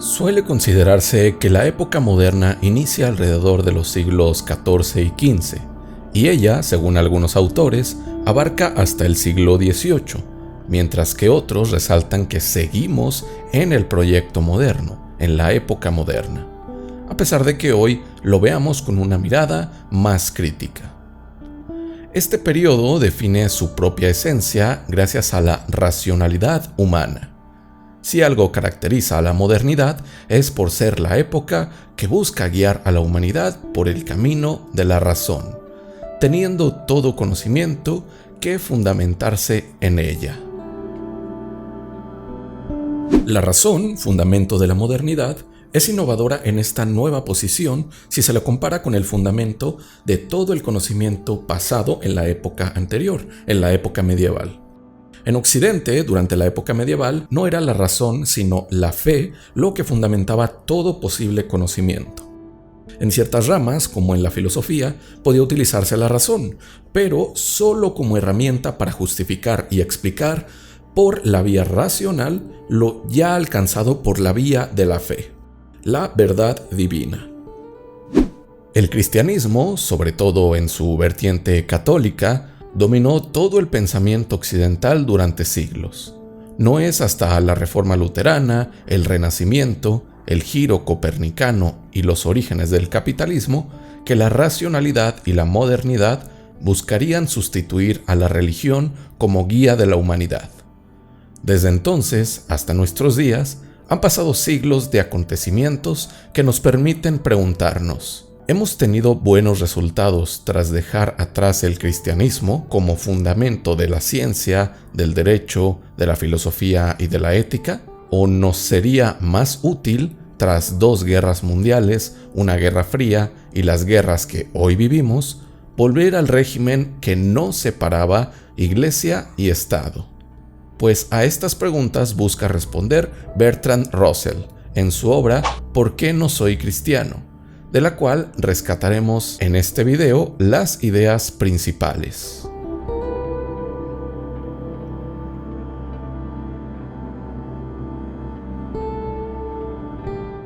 Suele considerarse que la época moderna inicia alrededor de los siglos XIV y XV, y ella, según algunos autores, abarca hasta el siglo XVIII, mientras que otros resaltan que seguimos en el proyecto moderno, en la época moderna, a pesar de que hoy lo veamos con una mirada más crítica. Este periodo define su propia esencia gracias a la racionalidad humana. Si algo caracteriza a la modernidad es por ser la época que busca guiar a la humanidad por el camino de la razón, teniendo todo conocimiento que fundamentarse en ella. La razón, fundamento de la modernidad, es innovadora en esta nueva posición si se lo compara con el fundamento de todo el conocimiento pasado en la época anterior, en la época medieval. En Occidente, durante la época medieval, no era la razón, sino la fe, lo que fundamentaba todo posible conocimiento. En ciertas ramas, como en la filosofía, podía utilizarse la razón, pero solo como herramienta para justificar y explicar por la vía racional lo ya alcanzado por la vía de la fe, la verdad divina. El cristianismo, sobre todo en su vertiente católica, dominó todo el pensamiento occidental durante siglos. No es hasta la Reforma Luterana, el Renacimiento, el giro copernicano y los orígenes del capitalismo que la racionalidad y la modernidad buscarían sustituir a la religión como guía de la humanidad. Desde entonces hasta nuestros días han pasado siglos de acontecimientos que nos permiten preguntarnos: ¿hemos tenido buenos resultados tras dejar atrás el cristianismo como fundamento de la ciencia, del derecho, de la filosofía y de la ética? ¿O nos sería más útil, tras 2 guerras mundiales, una guerra fría y las guerras que hoy vivimos, volver al régimen que no separaba Iglesia y Estado? Pues a estas preguntas busca responder Bertrand Russell en su obra ¿Por qué no soy cristiano?, de la cual rescataremos en este video las ideas principales.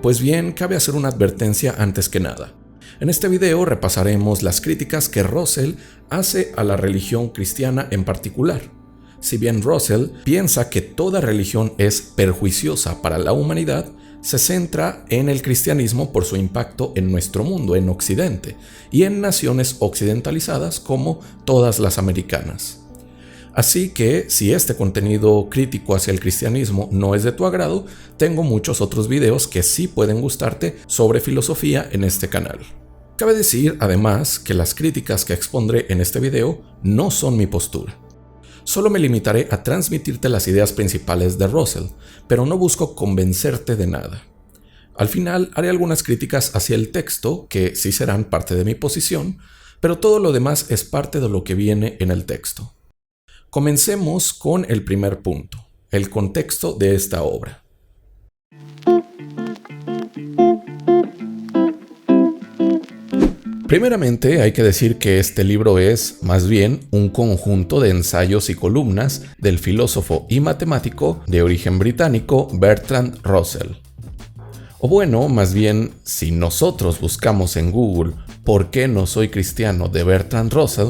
Pues bien, cabe hacer una advertencia antes que nada. En este video repasaremos las críticas que Russell hace a la religión cristiana en particular. Si bien Russell piensa que toda religión es perjuiciosa para la humanidad, se centra en el cristianismo por su impacto en nuestro mundo, en Occidente, y en naciones occidentalizadas como todas las americanas. Así que, si este contenido crítico hacia el cristianismo no es de tu agrado, tengo muchos otros videos que sí pueden gustarte sobre filosofía en este canal. Cabe decir, además, que las críticas que expondré en este video no son mi postura. Solo me limitaré a transmitirte las ideas principales de Russell, pero no busco convencerte de nada. Al final haré algunas críticas hacia el texto, que sí serán parte de mi posición, pero todo lo demás es parte de lo que viene en el texto. Comencemos con el primer punto, el contexto de esta obra. Primeramente, hay que decir que este libro es, más bien, un conjunto de ensayos y columnas del filósofo y matemático de origen británico Bertrand Russell. O bueno, más bien, si nosotros buscamos en Google ¿por qué no soy cristiano? De Bertrand Russell,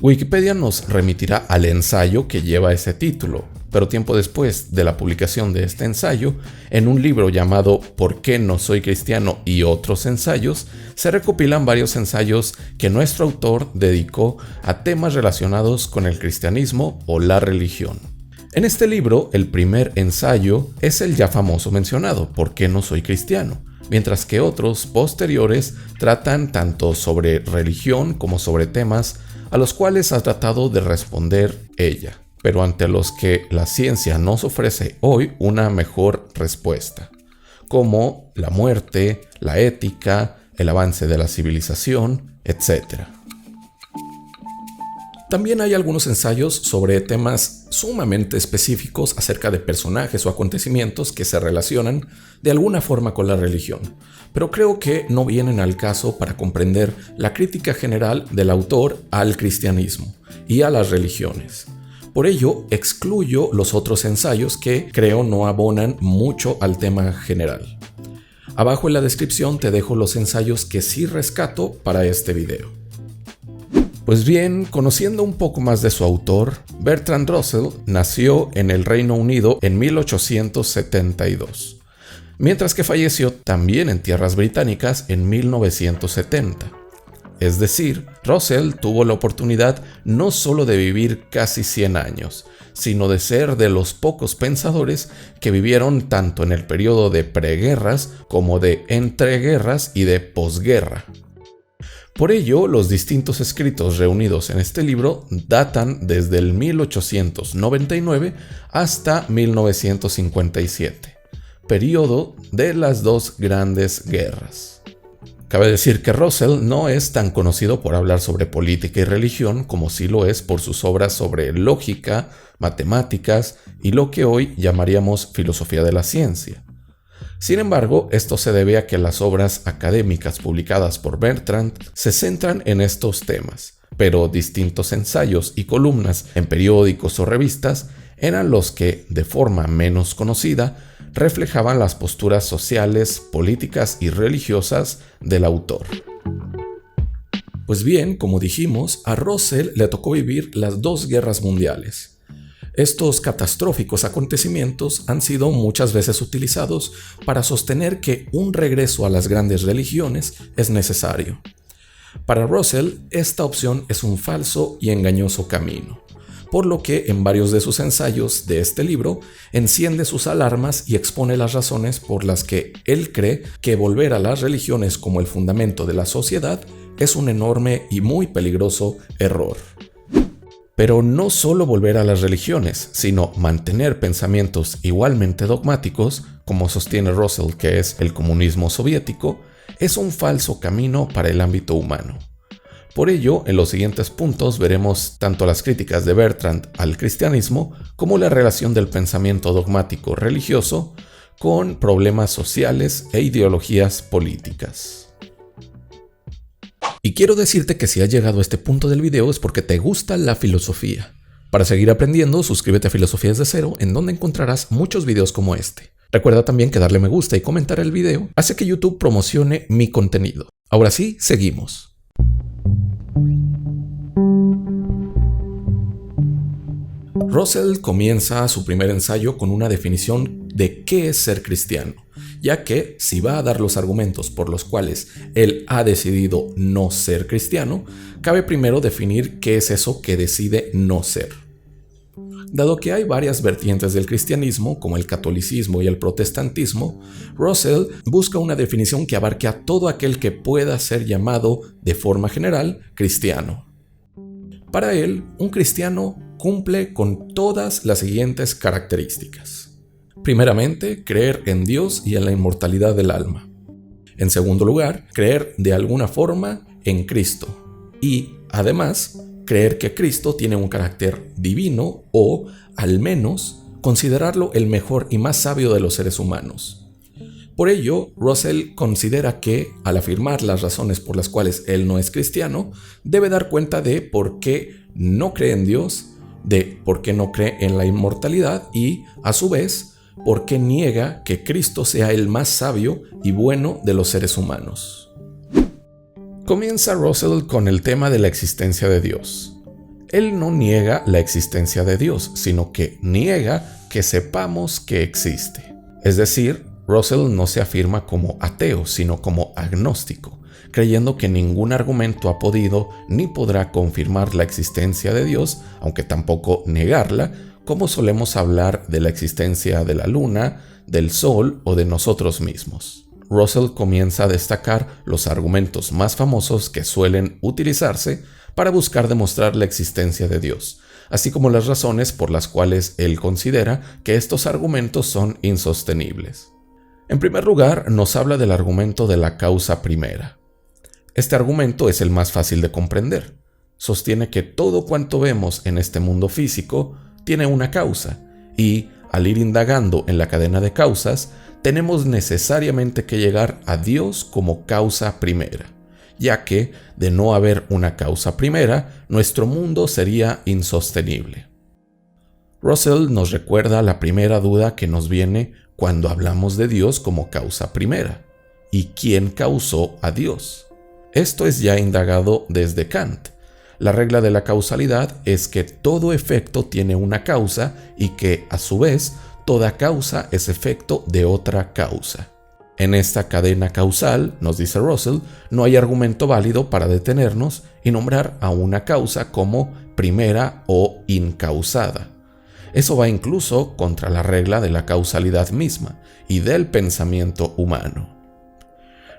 Wikipedia nos remitirá al ensayo que lleva ese título, pero tiempo después de la publicación de este ensayo, en un libro llamado ¿Por qué no soy cristiano? Y otros ensayos, se recopilan varios ensayos que nuestro autor dedicó a temas relacionados con el cristianismo o la religión. En este libro, el primer ensayo es el ya famoso mencionado, ¿Por qué no soy cristiano?, mientras que otros posteriores tratan tanto sobre religión como sobre temas a los cuales ha tratado de responder ella, pero ante los que la ciencia nos ofrece hoy una mejor respuesta, como la muerte, la ética, el avance de la civilización, etc. También hay algunos ensayos sobre temas sumamente específicos acerca de personajes o acontecimientos que se relacionan de alguna forma con la religión, pero creo que no vienen al caso para comprender la crítica general del autor al cristianismo y a las religiones. Por ello, excluyo los otros ensayos que creo no abonan mucho al tema general. Abajo en la descripción te dejo los ensayos que sí rescato para este video. Pues bien, conociendo un poco más de su autor, Bertrand Russell nació en el Reino Unido en 1872, mientras que falleció también en tierras británicas en 1970. Es decir, Russell tuvo la oportunidad no solo de vivir casi 100 años, sino de ser de los pocos pensadores que vivieron tanto en el periodo de preguerras como de entreguerras y de posguerra. Por ello, los distintos escritos reunidos en este libro datan desde el 1899 hasta 1957, periodo de las dos grandes guerras. Cabe decir que Russell no es tan conocido por hablar sobre política y religión como sí lo es por sus obras sobre lógica, matemáticas y lo que hoy llamaríamos filosofía de la ciencia. Sin embargo, esto se debe a que las obras académicas publicadas por Bertrand se centran en estos temas, pero distintos ensayos y columnas en periódicos o revistas eran los que, de forma menos conocida, reflejaban las posturas sociales, políticas y religiosas del autor. Pues bien, como dijimos, a Russell le tocó vivir las dos guerras mundiales. Estos catastróficos acontecimientos han sido muchas veces utilizados para sostener que un regreso a las grandes religiones es necesario. Para Russell, esta opción es un falso y engañoso camino, por lo que en varios de sus ensayos de este libro enciende sus alarmas y expone las razones por las que él cree que volver a las religiones como el fundamento de la sociedad es un enorme y muy peligroso error. Pero no solo volver a las religiones, sino mantener pensamientos igualmente dogmáticos, como sostiene Russell que es el comunismo soviético, es un falso camino para el ámbito humano. Por ello, en los siguientes puntos veremos tanto las críticas de Bertrand al cristianismo como la relación del pensamiento dogmático religioso con problemas sociales e ideologías políticas. Y quiero decirte que si has llegado a este punto del video es porque te gusta la filosofía. Para seguir aprendiendo, suscríbete a Filosofía desde Cero, en donde encontrarás muchos videos como este. Recuerda también que darle me gusta y comentar el video hace que YouTube promocione mi contenido. Ahora sí, seguimos. Russell comienza su primer ensayo con una definición de qué es ser cristiano, ya que si va a dar los argumentos por los cuales él ha decidido no ser cristiano, cabe primero definir qué es eso que decide no ser. Dado que hay varias vertientes del cristianismo, como el catolicismo y el protestantismo, Russell busca una definición que abarque a todo aquel que pueda ser llamado, de forma general, cristiano. Para él, un cristiano cumple con todas las siguientes características. Primeramente, creer en Dios y en la inmortalidad del alma. En segundo lugar, creer de alguna forma en Cristo. Y, además, creer que Cristo tiene un carácter divino o, al menos, considerarlo el mejor y más sabio de los seres humanos. Por ello, Russell considera que, al afirmar las razones por las cuales él no es cristiano, debe dar cuenta de por qué no cree en Dios, de por qué no cree en la inmortalidad y, a su vez, por qué niega que Cristo sea el más sabio y bueno de los seres humanos. Comienza Russell con el tema de la existencia de Dios. Él no niega la existencia de Dios, sino que niega que sepamos que existe. Es decir, Russell no se afirma como ateo, sino como agnóstico, creyendo que ningún argumento ha podido ni podrá confirmar la existencia de Dios, aunque tampoco negarla, como solemos hablar de la existencia de la luna, del sol o de nosotros mismos. Russell comienza a destacar los argumentos más famosos que suelen utilizarse para buscar demostrar la existencia de Dios, así como las razones por las cuales él considera que estos argumentos son insostenibles. En primer lugar, nos habla del argumento de la causa primera. Este argumento es el más fácil de comprender. Sostiene que todo cuanto vemos en este mundo físico tiene una causa, y, al ir indagando en la cadena de causas, tenemos necesariamente que llegar a Dios como causa primera, ya que, de no haber una causa primera, nuestro mundo sería insostenible. Russell nos recuerda la primera duda que nos viene cuando hablamos de Dios como causa primera. y quién causó a Dios. Esto es ya indagado desde Kant. La regla de la causalidad es que todo efecto tiene una causa y que, a su vez, toda causa es efecto de otra causa. En esta cadena causal, nos dice Russell, no hay argumento válido para detenernos y nombrar a una causa como primera o incausada. Eso va incluso contra la regla de la causalidad misma y del pensamiento humano.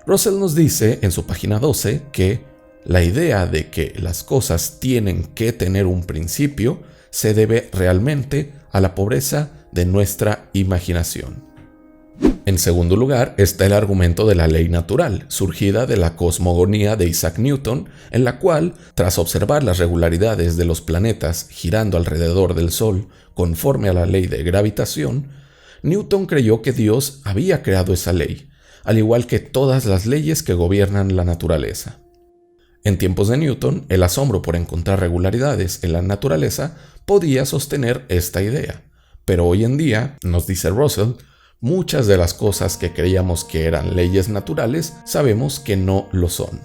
Russell nos dice en su página 12 que la idea de que las cosas tienen que tener un principio se debe realmente a la pobreza de nuestra imaginación. En segundo lugar está el argumento de la ley natural, surgida de la cosmogonía de Isaac Newton, en la cual, tras observar las regularidades de los planetas girando alrededor del Sol conforme a la ley de gravitación, Newton creyó que Dios había creado esa ley, al igual que todas las leyes que gobiernan la naturaleza. En tiempos de Newton, el asombro por encontrar regularidades en la naturaleza podía sostener esta idea, pero hoy en día, nos dice Russell, muchas de las cosas que creíamos que eran leyes naturales sabemos que no lo son.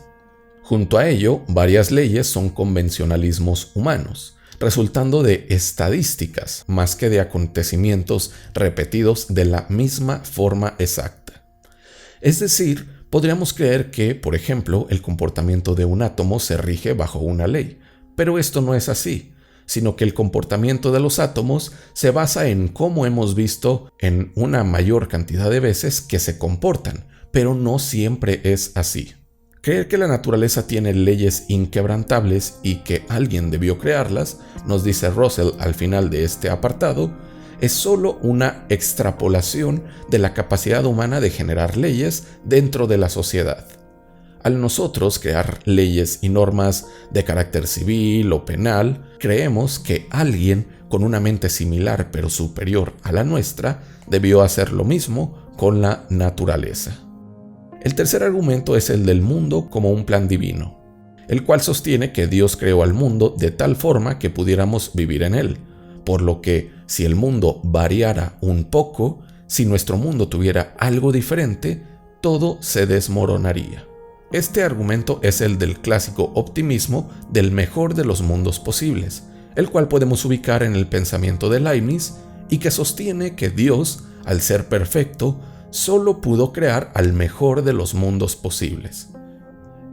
Junto a ello, varias leyes son convencionalismos humanos, resultando de estadísticas más que de acontecimientos repetidos de la misma forma exacta. Es decir, podríamos creer que, por ejemplo, el comportamiento de un átomo se rige bajo una ley, pero esto no es así, sino que el comportamiento de los átomos se basa en cómo hemos visto en una mayor cantidad de veces que se comportan, pero no siempre es así. Creer que la naturaleza tiene leyes inquebrantables y que alguien debió crearlas, nos dice Russell al final de este apartado, es solo una extrapolación de la capacidad humana de generar leyes dentro de la sociedad. Al nosotros crear leyes y normas de carácter civil o penal, creemos que alguien con una mente similar pero superior a la nuestra debió hacer lo mismo con la naturaleza. El tercer argumento es el del mundo como un plan divino, el cual sostiene que Dios creó al mundo de tal forma que pudiéramos vivir en él, por lo que si el mundo variara un poco, si nuestro mundo tuviera algo diferente, todo se desmoronaría. Este argumento es el del clásico optimismo del mejor de los mundos posibles, el cual podemos ubicar en el pensamiento de Leibniz y que sostiene que Dios, al ser perfecto, solo pudo crear al mejor de los mundos posibles.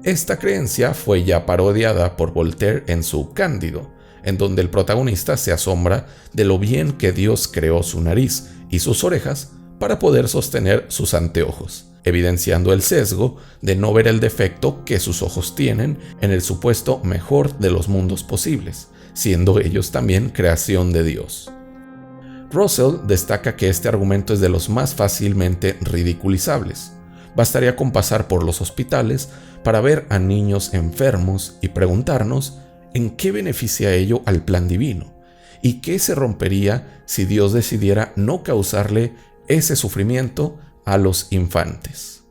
Esta creencia fue ya parodiada por Voltaire en su Cándido, en donde el protagonista se asombra de lo bien que Dios creó su nariz y sus orejas para poder sostener sus anteojos, evidenciando el sesgo de no ver el defecto que sus ojos tienen en el supuesto mejor de los mundos posibles, siendo ellos también creación de Dios. Russell destaca que este argumento es de los más fácilmente ridiculizables. Bastaría con pasar por los hospitales para ver a niños enfermos y preguntarnos en qué beneficia ello al plan divino y qué se rompería si Dios decidiera no causarle ese sufrimiento a los infantes.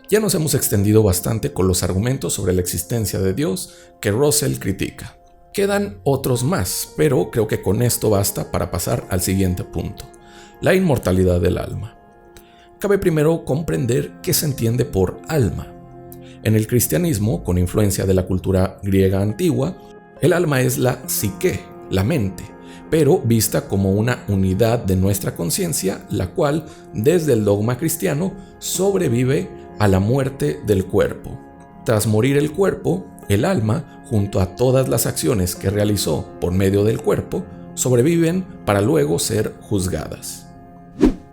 Ya nos hemos extendido bastante con los argumentos sobre la existencia de Dios que Russell critica. Quedan otros más, pero creo que con esto basta para pasar al siguiente punto: la inmortalidad del alma. Cabe primero comprender qué se entiende por alma. En el cristianismo, con influencia de la cultura griega antigua, el alma es la psique, la mente, pero vista como una unidad de nuestra conciencia, la cual, desde el dogma cristiano, sobrevive a la muerte del cuerpo. Tras morir el cuerpo, el alma, junto a todas las acciones que realizó por medio del cuerpo, sobreviven para luego ser juzgadas.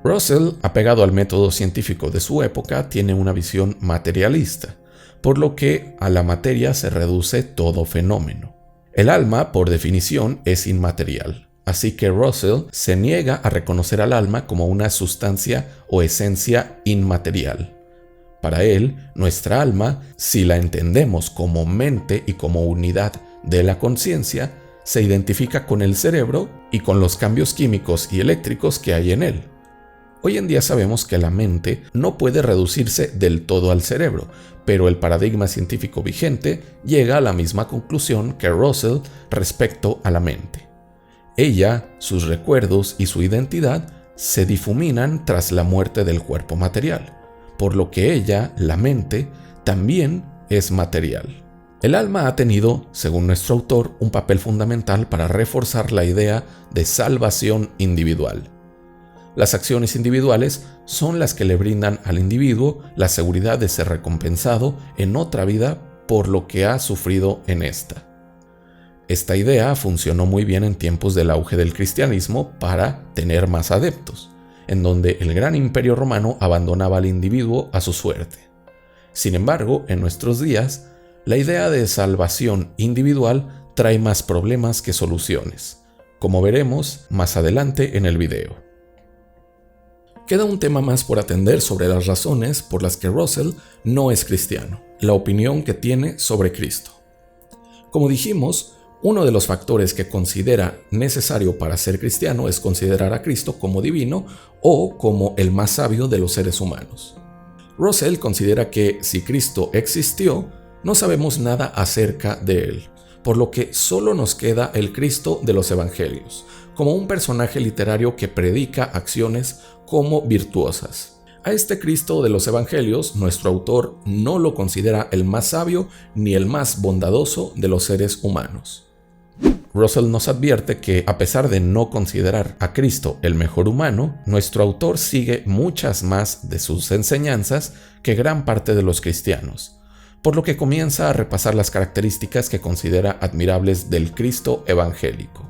Russell, apegado al método científico de su época, tiene una visión materialista, por lo que a la materia se reduce todo fenómeno. El alma, por definición, es inmaterial, así que Russell se niega a reconocer al alma como una sustancia o esencia inmaterial. Para él, nuestra alma, si la entendemos como mente y como unidad de la conciencia, se identifica con el cerebro y con los cambios químicos y eléctricos que hay en él. Hoy en día sabemos que la mente no puede reducirse del todo al cerebro, pero el paradigma científico vigente llega a la misma conclusión que Russell respecto a la mente. Ella, sus recuerdos y su identidad se difuminan tras la muerte del cuerpo material, por lo que ella, la mente, también es material. El alma ha tenido, según nuestro autor, un papel fundamental para reforzar la idea de salvación individual. Las acciones individuales son las que le brindan al individuo la seguridad de ser recompensado en otra vida por lo que ha sufrido en esta. Esta idea funcionó muy bien en tiempos del auge del cristianismo para tener más adeptos, en donde el gran imperio romano abandonaba al individuo a su suerte. Sin embargo, en nuestros días, la idea de salvación individual trae más problemas que soluciones, como veremos más adelante en el video. Queda un tema más por atender sobre las razones por las que Russell no es cristiano, la opinión que tiene sobre Cristo. Como dijimos, uno de los factores que considera necesario para ser cristiano es considerar a Cristo como divino o como el más sabio de los seres humanos. Russell considera que si Cristo existió, no sabemos nada acerca de él, por lo que solo nos queda el Cristo de los Evangelios, como un personaje literario que predica acciones como virtuosas. A este Cristo de los Evangelios, nuestro autor no lo considera el más sabio ni el más bondadoso de los seres humanos. Russell nos advierte que, a pesar de no considerar a Cristo el mejor humano, nuestro autor sigue muchas más de sus enseñanzas que gran parte de los cristianos, por lo que comienza a repasar las características que considera admirables del Cristo evangélico.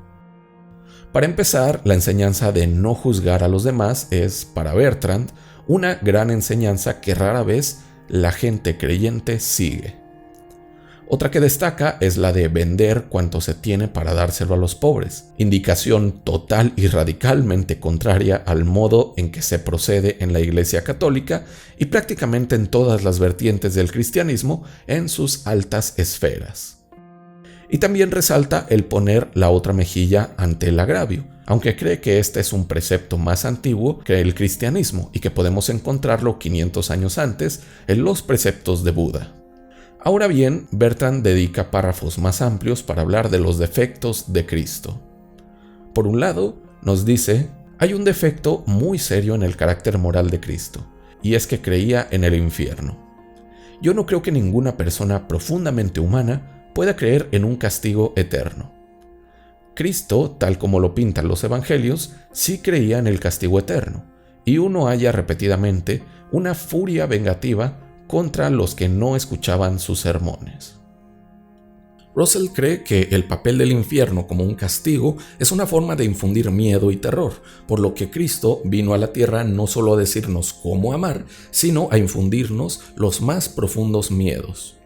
Para empezar, la enseñanza de no juzgar a los demás es, para Bertrand, una gran enseñanza que rara vez la gente creyente sigue. Otra que destaca es la de vender cuanto se tiene para dárselo a los pobres, indicación total y radicalmente contraria al modo en que se procede en la Iglesia Católica y prácticamente en todas las vertientes del cristianismo en sus altas esferas. Y también resalta el poner la otra mejilla ante el agravio, aunque cree que este es un precepto más antiguo que el cristianismo y que podemos encontrarlo 500 años antes en los preceptos de Buda. Ahora bien, Bertrand dedica párrafos más amplios para hablar de los defectos de Cristo. Por un lado, nos dice, hay un defecto muy serio en el carácter moral de Cristo, y es que creía en el infierno. Yo no creo que ninguna persona profundamente humana pueda creer en un castigo eterno. Cristo, tal como lo pintan los evangelios, sí creía en el castigo eterno, y uno halla repetidamente una furia vengativa contra los que no escuchaban sus sermones. Russell cree que el papel del infierno como un castigo es una forma de infundir miedo y terror, por lo que Cristo vino a la tierra no solo a decirnos cómo amar, sino a infundirnos los más profundos miedos.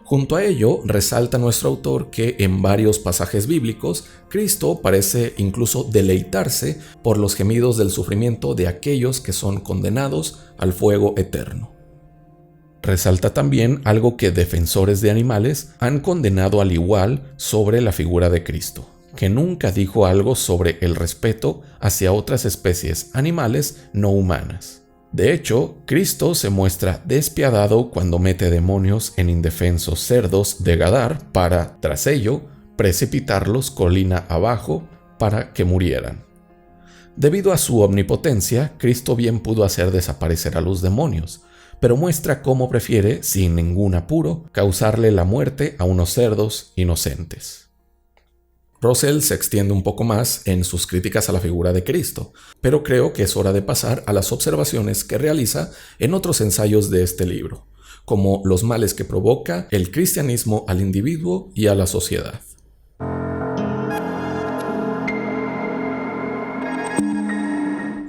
Junto a ello, resalta nuestro autor que en varios pasajes bíblicos, Cristo parece incluso deleitarse por los gemidos del sufrimiento de aquellos que son condenados al fuego eterno. Resalta también algo que defensores de animales han condenado al igual sobre la figura de Cristo, que nunca dijo algo sobre el respeto hacia otras especies animales no humanas. De hecho, Cristo se muestra despiadado cuando mete demonios en indefensos cerdos de Gadar para, tras ello, precipitarlos colina abajo para que murieran. Debido a su omnipotencia, Cristo bien pudo hacer desaparecer a los demonios, pero muestra cómo prefiere, sin ningún apuro, causarle la muerte a unos cerdos inocentes. Russell se extiende un poco más en sus críticas a la figura de Cristo, pero creo que es hora de pasar a las observaciones que realiza en otros ensayos de este libro, como los males que provoca el cristianismo al individuo y a la sociedad.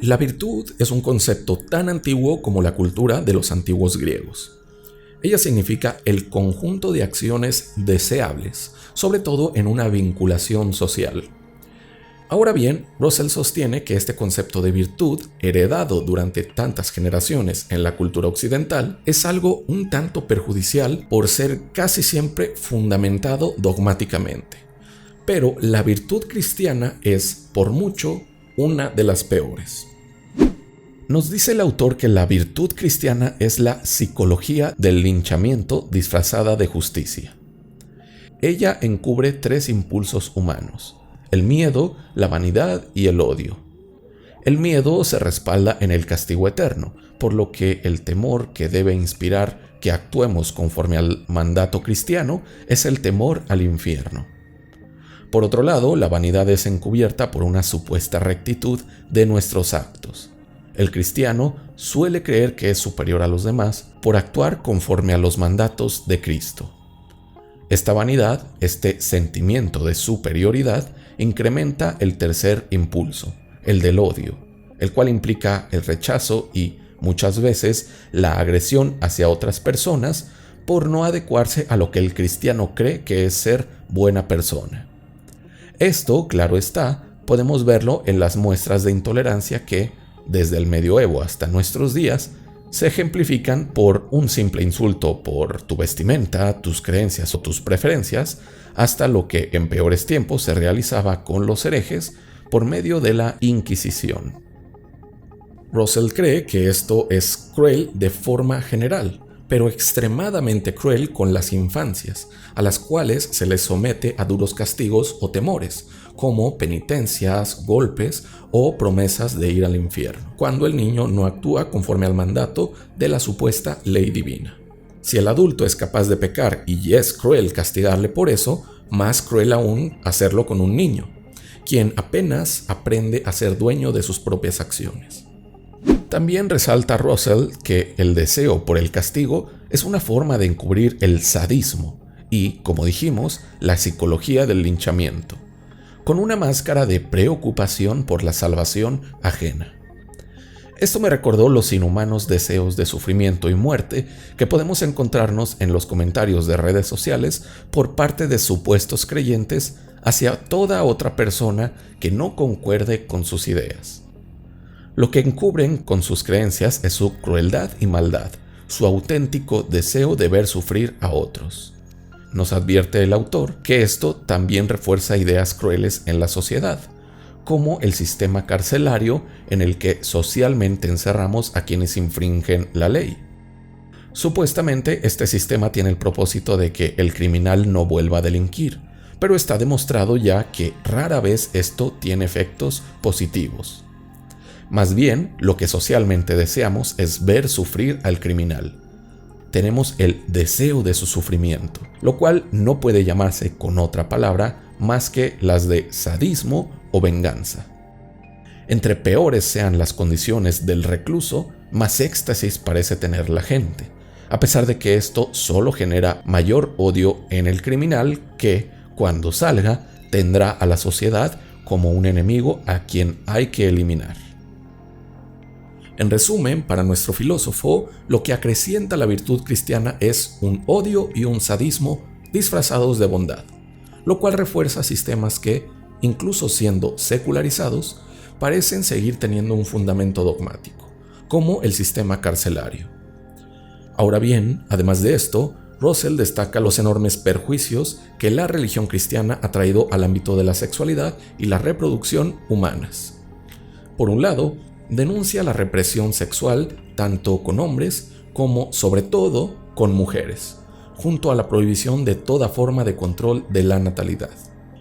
La virtud es un concepto tan antiguo como la cultura de los antiguos griegos. Ella significa el conjunto de acciones deseables, sobre todo en una vinculación social. Ahora bien, Russell sostiene que este concepto de virtud, heredado durante tantas generaciones en la cultura occidental, es algo un tanto perjudicial por ser casi siempre fundamentado dogmáticamente. Pero la virtud cristiana es, por mucho, una de las peores. Nos dice el autor que la virtud cristiana es la psicología del linchamiento disfrazada de justicia. Ella encubre 3 impulsos humanos: el miedo, la vanidad y el odio. El miedo se respalda en el castigo eterno, por lo que el temor que debe inspirar que actuemos conforme al mandato cristiano es el temor al infierno. Por otro lado, la vanidad es encubierta por una supuesta rectitud de nuestros actos. El cristiano suele creer que es superior a los demás por actuar conforme a los mandatos de Cristo. Esta vanidad, este sentimiento de superioridad, incrementa el tercer impulso, el del odio, el cual implica el rechazo y, muchas veces, la agresión hacia otras personas por no adecuarse a lo que el cristiano cree que es ser buena persona. Esto, claro está, podemos verlo en las muestras de intolerancia que, desde el medioevo hasta nuestros días, se ejemplifican por un simple insulto por tu vestimenta, tus creencias o tus preferencias, hasta lo que en peores tiempos se realizaba con los herejes por medio de la Inquisición. Russell cree que esto es cruel de forma general, pero extremadamente cruel con las infancias, a las cuales se les somete a duros castigos o temores, como penitencias, golpes o promesas de ir al infierno, cuando el niño no actúa conforme al mandato de la supuesta ley divina. Si el adulto es capaz de pecar y es cruel castigarle por eso, más cruel aún hacerlo con un niño, quien apenas aprende a ser dueño de sus propias acciones. También resalta Russell que el deseo por el castigo es una forma de encubrir el sadismo y, como dijimos, la psicología del linchamiento, con una máscara de preocupación por la salvación ajena. Esto me recordó los inhumanos deseos de sufrimiento y muerte que podemos encontrarnos en los comentarios de redes sociales por parte de supuestos creyentes hacia toda otra persona que no concuerde con sus ideas. Lo que encubren con sus creencias es su crueldad y maldad, su auténtico deseo de ver sufrir a otros. Nos advierte el autor que esto también refuerza ideas crueles en la sociedad, como el sistema carcelario en el que socialmente encerramos a quienes infringen la ley. Supuestamente, este sistema tiene el propósito de que el criminal no vuelva a delinquir, pero está demostrado ya que rara vez esto tiene efectos positivos. Más bien, lo que socialmente deseamos es ver sufrir al criminal. Tenemos el deseo de su sufrimiento, lo cual no puede llamarse con otra palabra más que las de sadismo o venganza. Entre peores sean las condiciones del recluso, más éxtasis parece tener la gente, a pesar de que esto solo genera mayor odio en el criminal que, cuando salga, tendrá a la sociedad como un enemigo a quien hay que eliminar. En resumen, para nuestro filósofo, lo que acrecienta la virtud cristiana es un odio y un sadismo disfrazados de bondad, lo cual refuerza sistemas que, incluso siendo secularizados, parecen seguir teniendo un fundamento dogmático, como el sistema carcelario. Ahora bien, además de esto, Russell destaca los enormes perjuicios que la religión cristiana ha traído al ámbito de la sexualidad y la reproducción humanas. Por un lado, denuncia la represión sexual tanto con hombres como, sobre todo, con mujeres, junto a la prohibición de toda forma de control de la natalidad.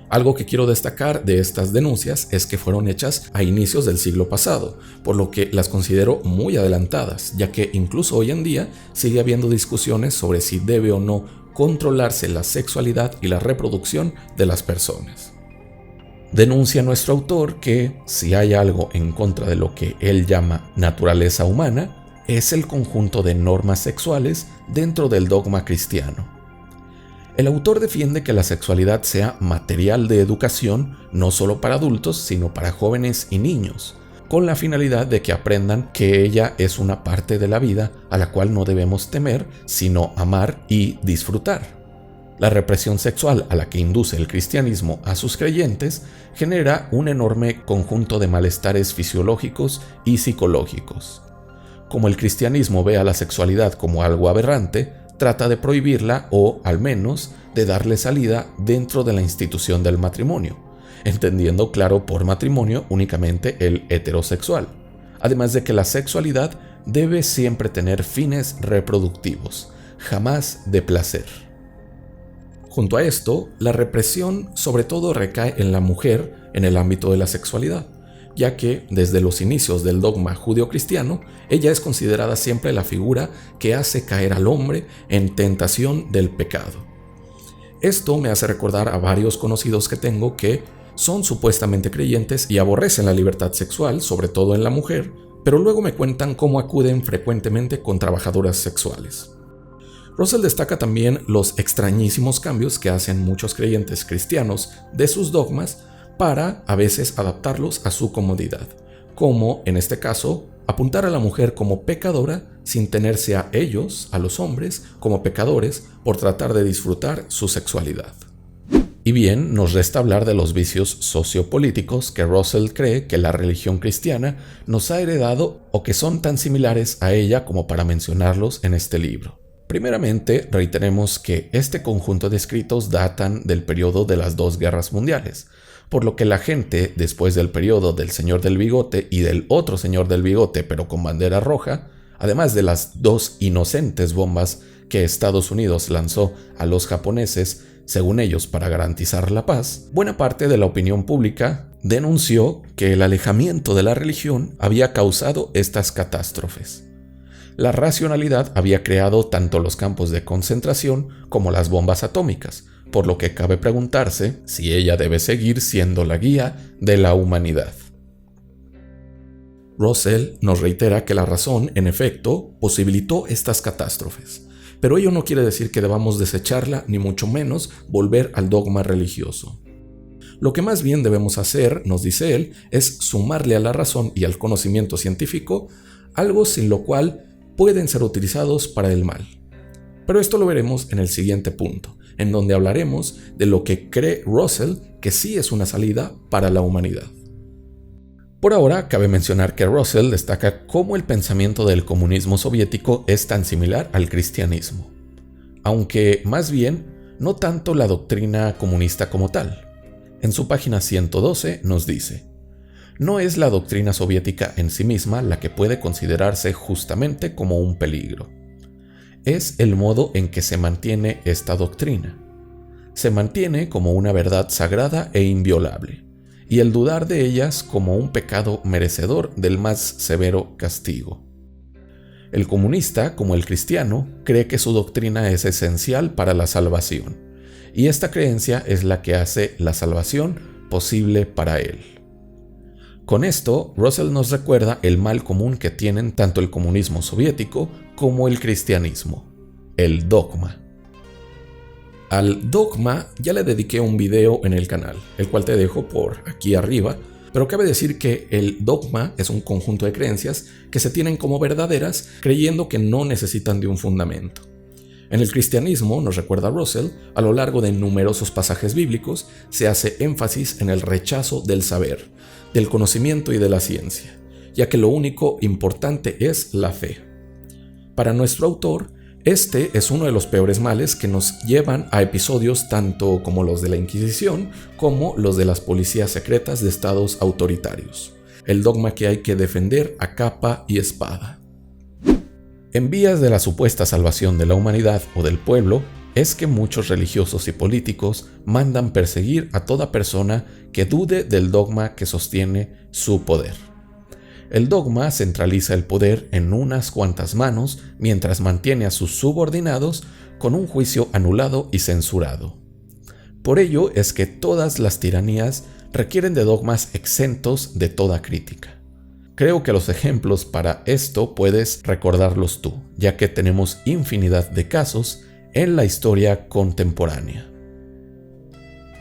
Algo que quiero destacar de estas denuncias es que fueron hechas a inicios del siglo pasado, por lo que las considero muy adelantadas, ya que incluso hoy en día sigue habiendo discusiones sobre si debe o no controlarse la sexualidad y la reproducción de las personas. Denuncia nuestro autor que, si hay algo en contra de lo que él llama naturaleza humana, es el conjunto de normas sexuales dentro del dogma cristiano. El autor defiende que la sexualidad sea material de educación no solo para adultos, sino para jóvenes y niños, con la finalidad de que aprendan que ella es una parte de la vida a la cual no debemos temer, sino amar y disfrutar. La represión sexual a la que induce el cristianismo a sus creyentes genera un enorme conjunto de malestares fisiológicos y psicológicos. Como el cristianismo ve a la sexualidad como algo aberrante, trata de prohibirla o, al menos, de darle salida dentro de la institución del matrimonio, entendiendo claro por matrimonio únicamente el heterosexual, además de que la sexualidad debe siempre tener fines reproductivos, jamás de placer. Junto a esto, la represión sobre todo recae en la mujer en el ámbito de la sexualidad, ya que desde los inicios del dogma judeocristiano, ella es considerada siempre la figura que hace caer al hombre en tentación del pecado. Esto me hace recordar a varios conocidos que tengo que son supuestamente creyentes y aborrecen la libertad sexual, sobre todo en la mujer, pero luego me cuentan cómo acuden frecuentemente con trabajadoras sexuales. Russell destaca también los extrañísimos cambios que hacen muchos creyentes cristianos de sus dogmas para, a veces, adaptarlos a su comodidad, como, en este caso, apuntar a la mujer como pecadora sin tenerse a ellos, a los hombres, como pecadores por tratar de disfrutar su sexualidad. Y bien, nos resta hablar de los vicios sociopolíticos que Russell cree que la religión cristiana nos ha heredado o que son tan similares a ella como para mencionarlos en este libro. Primeramente, reiteremos que este conjunto de escritos datan del periodo de las 2 guerras mundiales, por lo que la gente, después del periodo del Señor del Bigote y del otro Señor del Bigote pero con bandera roja, además de las 2 inocentes bombas que Estados Unidos lanzó a los japoneses, según ellos para garantizar la paz, buena parte de la opinión pública denunció que el alejamiento de la religión había causado estas catástrofes. La racionalidad había creado tanto los campos de concentración como las bombas atómicas, por lo que cabe preguntarse si ella debe seguir siendo la guía de la humanidad. Russell nos reitera que la razón, en efecto, posibilitó estas catástrofes, pero ello no quiere decir que debamos desecharla ni mucho menos volver al dogma religioso. Lo que más bien debemos hacer, nos dice él, es sumarle a la razón y al conocimiento científico algo sin lo cual pueden ser utilizados para el mal. Pero esto lo veremos en el siguiente punto, en donde hablaremos de lo que cree Russell que sí es una salida para la humanidad. Por ahora, cabe mencionar que Russell destaca cómo el pensamiento del comunismo soviético es tan similar al cristianismo, aunque más bien no tanto la doctrina comunista como tal. En su página 112 nos dice: no es la doctrina soviética en sí misma la que puede considerarse justamente como un peligro. Es el modo en que se mantiene esta doctrina. Se mantiene como una verdad sagrada e inviolable, y el dudar de ellas como un pecado merecedor del más severo castigo. El comunista, como el cristiano, cree que su doctrina es esencial para la salvación, y esta creencia es la que hace la salvación posible para él. Con esto, Russell nos recuerda el mal común que tienen tanto el comunismo soviético como el cristianismo: el dogma. Al dogma ya le dediqué un video en el canal, el cual te dejo por aquí arriba, pero cabe decir que el dogma es un conjunto de creencias que se tienen como verdaderas creyendo que no necesitan de un fundamento. En el cristianismo, nos recuerda Russell, a lo largo de numerosos pasajes bíblicos se hace énfasis en el rechazo del saber, del conocimiento y de la ciencia, ya que lo único importante es la fe. Para nuestro autor, este es uno de los peores males que nos llevan a episodios tanto como los de la Inquisición como los de las policías secretas de estados autoritarios. El dogma que hay que defender a capa y espada. En vías de la supuesta salvación de la humanidad o del pueblo, es que muchos religiosos y políticos mandan perseguir a toda persona que dude del dogma que sostiene su poder. El dogma centraliza el poder en unas cuantas manos mientras mantiene a sus subordinados con un juicio anulado y censurado. Por ello es que todas las tiranías requieren de dogmas exentos de toda crítica. Creo que los ejemplos para esto puedes recordarlos tú, ya que tenemos infinidad de casos en la historia contemporánea.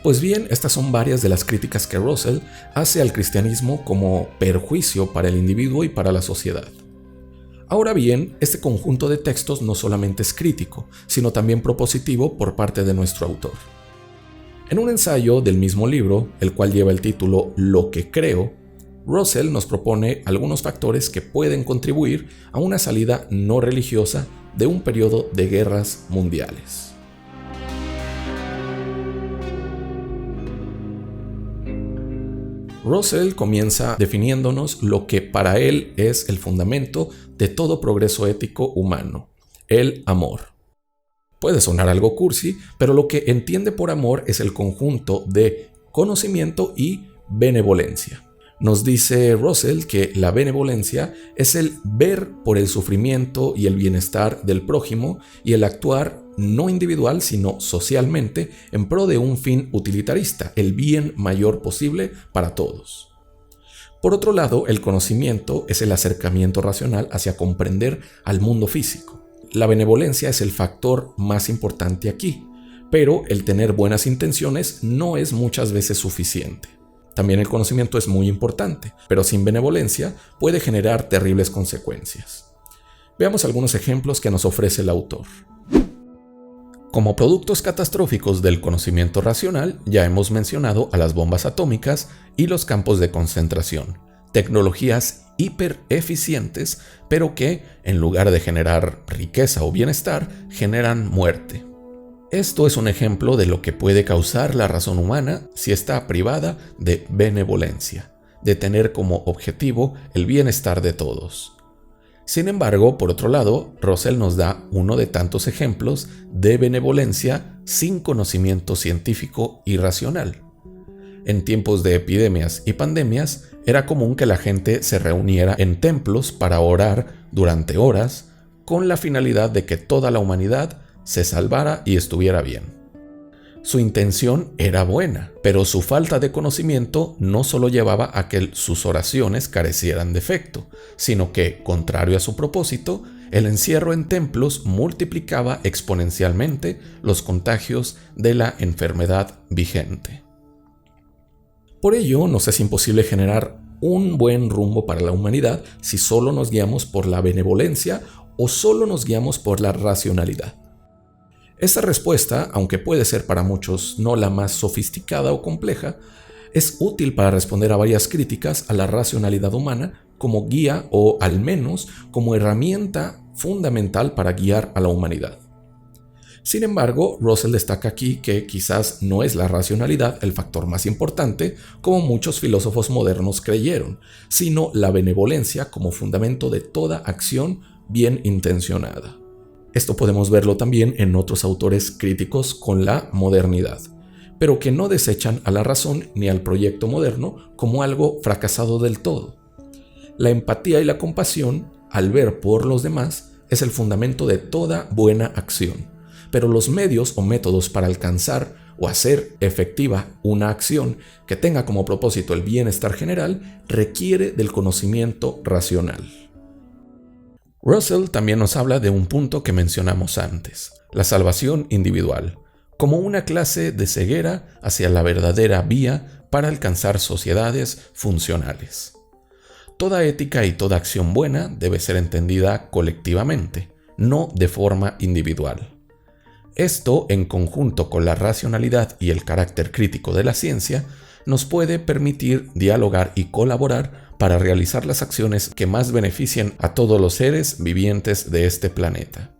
Pues bien, estas son varias de las críticas que Russell hace al cristianismo como perjuicio para el individuo y para la sociedad. Ahora bien, este conjunto de textos no solamente es crítico, sino también propositivo por parte de nuestro autor. En un ensayo del mismo libro, el cual lleva el título Lo que creo, Russell nos propone algunos factores que pueden contribuir a una salida no religiosa de un periodo de guerras mundiales. Russell comienza definiéndonos lo que para él es el fundamento de todo progreso ético humano: el amor. Puede sonar algo cursi, pero lo que entiende por amor es el conjunto de conocimiento y benevolencia. Nos dice Russell que la benevolencia es el ver por el sufrimiento y el bienestar del prójimo y el actuar no individual sino socialmente en pro de un fin utilitarista, el bien mayor posible para todos. Por otro lado, el conocimiento es el acercamiento racional hacia comprender al mundo físico. La benevolencia es el factor más importante aquí, pero el tener buenas intenciones no es muchas veces suficiente. También el conocimiento es muy importante, pero sin benevolencia puede generar terribles consecuencias. Veamos algunos ejemplos que nos ofrece el autor. Como productos catastróficos del conocimiento racional, ya hemos mencionado a las bombas atómicas y los campos de concentración, tecnologías hipereficientes, pero que, en lugar de generar riqueza o bienestar, generan muerte. Esto es un ejemplo de lo que puede causar la razón humana si está privada de benevolencia, de tener como objetivo el bienestar de todos. Sin embargo, por otro lado, Russell nos da uno de tantos ejemplos de benevolencia sin conocimiento científico y racional. En tiempos de epidemias y pandemias, era común que la gente se reuniera en templos para orar durante horas con la finalidad de que toda la humanidad se salvara y estuviera bien. Su intención era buena, pero su falta de conocimiento no solo llevaba a que sus oraciones carecieran de efecto, sino que, contrario a su propósito, el encierro en templos multiplicaba exponencialmente los contagios de la enfermedad vigente. Por ello, nos es imposible generar un buen rumbo para la humanidad si solo nos guiamos por la benevolencia o solo nos guiamos por la racionalidad. Esta respuesta, aunque puede ser para muchos no la más sofisticada o compleja, es útil para responder a varias críticas a la racionalidad humana como guía o al menos como herramienta fundamental para guiar a la humanidad. Sin embargo, Russell destaca aquí que quizás no es la racionalidad el factor más importante, como muchos filósofos modernos creyeron, sino la benevolencia como fundamento de toda acción bien intencionada. Esto podemos verlo también en otros autores críticos con la modernidad, pero que no desechan a la razón ni al proyecto moderno como algo fracasado del todo. La empatía y la compasión, al ver por los demás, es el fundamento de toda buena acción, pero los medios o métodos para alcanzar o hacer efectiva una acción que tenga como propósito el bienestar general requiere del conocimiento racional. Russell también nos habla de un punto que mencionamos antes, la salvación individual, como una clase de ceguera hacia la verdadera vía para alcanzar sociedades funcionales. Toda ética y toda acción buena debe ser entendida colectivamente, no de forma individual. Esto, en conjunto con la racionalidad y el carácter crítico de la ciencia, nos puede permitir dialogar y colaborar para realizar las acciones que más beneficien a todos los seres vivientes de este planeta.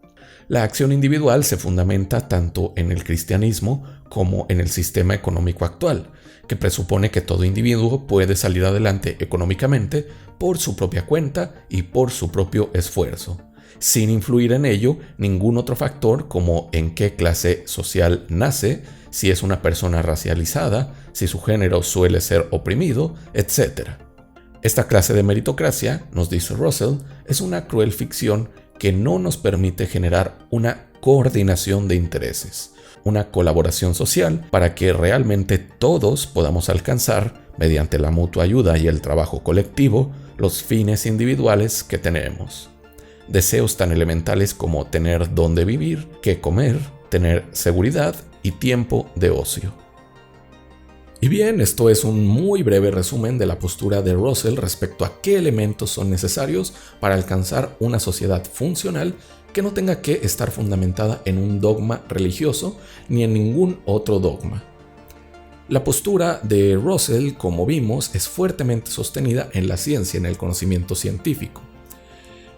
La acción individual se fundamenta tanto en el cristianismo como en el sistema económico actual, que presupone que todo individuo puede salir adelante económicamente por su propia cuenta y por su propio esfuerzo, sin influir en ello ningún otro factor como en qué clase social nace, si es una persona racializada, si su género suele ser oprimido, etc. Esta clase de meritocracia, nos dice Russell, es una cruel ficción que no nos permite generar una coordinación de intereses, una colaboración social para que realmente todos podamos alcanzar, mediante la mutua ayuda y el trabajo colectivo, los fines individuales que tenemos. Deseos tan elementales como tener dónde vivir, qué comer, tener seguridad y tiempo de ocio. Y bien, esto es un muy breve resumen de la postura de Russell respecto a qué elementos son necesarios para alcanzar una sociedad funcional que no tenga que estar fundamentada en un dogma religioso ni en ningún otro dogma. La postura de Russell, como vimos, es fuertemente sostenida en la ciencia, en el conocimiento científico.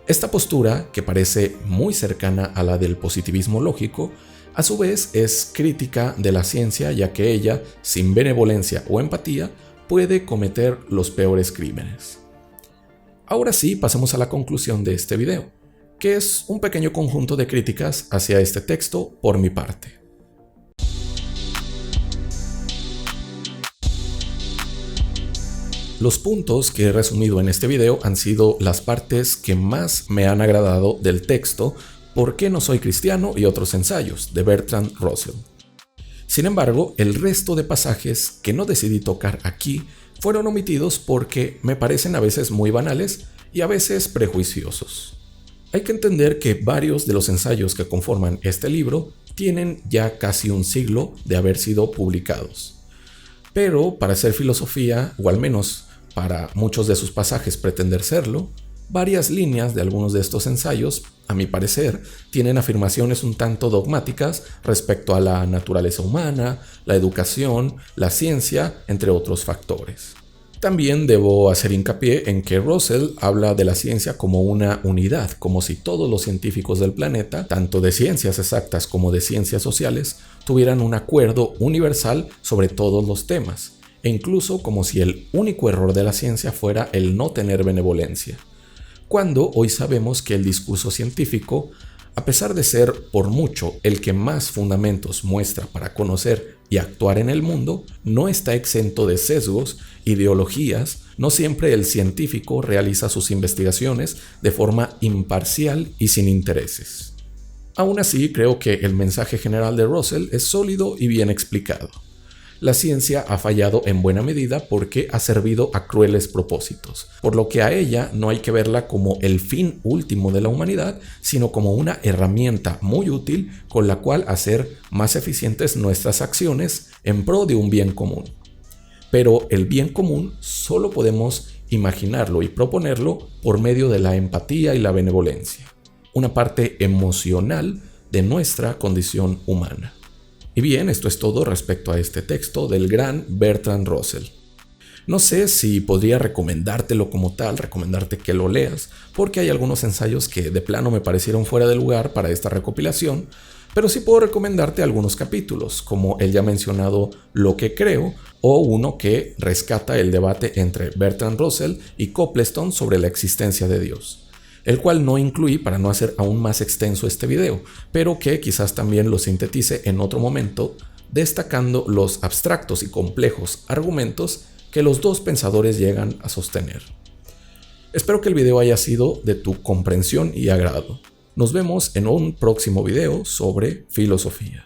Esta postura, que parece muy cercana a la del positivismo lógico, a su vez es crítica de la ciencia, ya que ella, sin benevolencia o empatía, puede cometer los peores crímenes. Ahora sí, pasemos a la conclusión de este video, que es un pequeño conjunto de críticas hacia este texto por mi parte. Los puntos que he resumido en este video han sido las partes que más me han agradado del texto ¿Por qué no soy cristiano? Y otros ensayos, de Bertrand Russell. Sin embargo, el resto de pasajes que no decidí tocar aquí fueron omitidos porque me parecen a veces muy banales y a veces prejuiciosos. Hay que entender que varios de los ensayos que conforman este libro tienen ya casi un siglo de haber sido publicados. Pero para hacer filosofía, o al menos para muchos de sus pasajes pretender serlo, varias líneas de algunos de estos ensayos, a mi parecer, tienen afirmaciones un tanto dogmáticas respecto a la naturaleza humana, la educación, la ciencia, entre otros factores. También debo hacer hincapié en que Russell habla de la ciencia como una unidad, como si todos los científicos del planeta, tanto de ciencias exactas como de ciencias sociales, tuvieran un acuerdo universal sobre todos los temas, e incluso como si el único error de la ciencia fuera el no tener benevolencia. Cuando hoy sabemos que el discurso científico, a pesar de ser por mucho el que más fundamentos muestra para conocer y actuar en el mundo, no está exento de sesgos, ideologías. No siempre el científico realiza sus investigaciones de forma imparcial y sin intereses. Aún así, creo que el mensaje general de Russell es sólido y bien explicado. La ciencia ha fallado en buena medida porque ha servido a crueles propósitos, por lo que a ella no hay que verla como el fin último de la humanidad, sino como una herramienta muy útil con la cual hacer más eficientes nuestras acciones en pro de un bien común. Pero el bien común solo podemos imaginarlo y proponerlo por medio de la empatía y la benevolencia, una parte emocional de nuestra condición humana. Y bien, esto es todo respecto a este texto del gran Bertrand Russell. No sé si podría recomendártelo como tal, recomendarte que lo leas, porque hay algunos ensayos que de plano me parecieron fuera de lugar para esta recopilación, pero sí puedo recomendarte algunos capítulos, como el ya mencionado Lo que creo, o uno que rescata el debate entre Bertrand Russell y Copleston sobre la existencia de Dios, el cual no incluí para no hacer aún más extenso este video, pero que quizás también lo sintetice en otro momento, destacando los abstractos y complejos argumentos que los dos pensadores llegan a sostener. Espero que el video haya sido de tu comprensión y agrado. Nos vemos en un próximo video sobre filosofía.